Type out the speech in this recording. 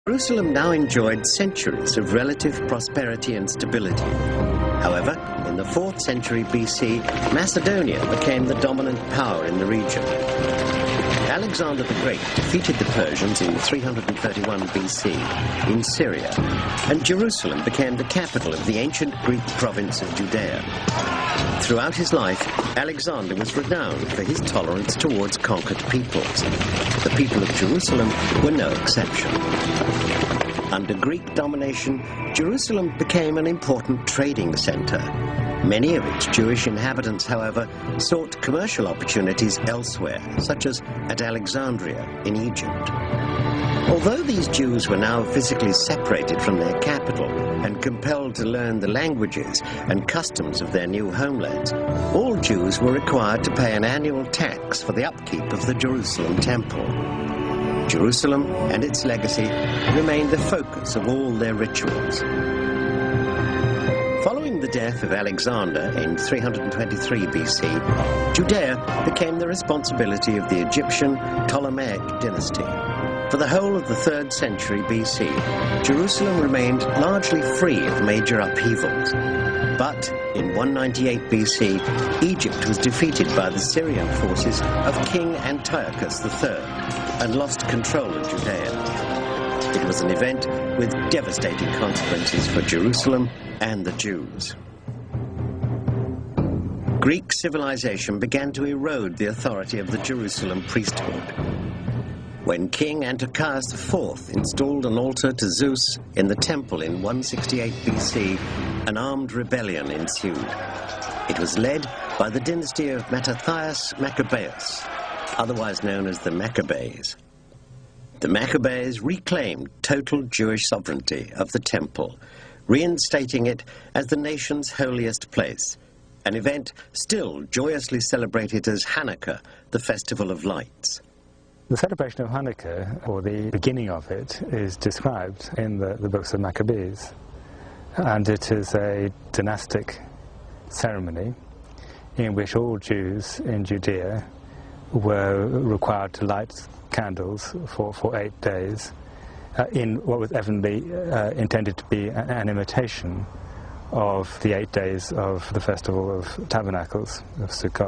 Jerusalem now enjoyed centuries of relative prosperity and stability. However, in the 4th century BC, Macedonia became the dominant power in the region. Alexander the Great defeated the Persians in 331 BC in Syria, and Jerusalem became the capital of the ancient Greek province of Judea. Throughout his life, Alexander was renowned for his tolerance towards conquered peoples. The people of Jerusalem were no exception. Under Greek domination, Jerusalem became an important trading center. Many of its Jewish inhabitants, however, sought commercial opportunities elsewhere, such as at Alexandria in Egypt. Although these Jews were now physically separated from their capital and compelled to learn the languages and customs of their new homelands, all Jews were required to pay an annual tax for the upkeep of the Jerusalem temple. Jerusalem and its legacy remained the focus of all their rituals. Following the death of Alexander in 323 BC, Judea became the responsibility of the Egyptian Ptolemaic dynasty. For the whole of the 3rd century BC, Jerusalem remained largely free of major upheavals. But in 198 BC, Egypt was defeated by the Syrian forces of King Antiochus III and lost control of Judea. It was an event with devastating consequences for Jerusalem and the Jews. Greek civilization began to erode the authority of the Jerusalem priesthood. When King Antiochus IV installed an altar to Zeus in the temple in 168 BC, an armed rebellion ensued. It was led by the dynasty of Mattathias Maccabeus, otherwise known as the Maccabees. The Maccabees reclaimed total Jewish sovereignty of the temple, reinstating it as the nation's holiest place, an event still joyously celebrated as Hanukkah, the Festival of Lights. The celebration of Hanukkah, or the beginning of it, is described in the books of Maccabees. And it is a dynastic ceremony in which all Jews in Judea were required to light candles for 8 days in what was evidently intended to be an imitation of the 8 days of the Festival of Tabernacles, of Sukkot.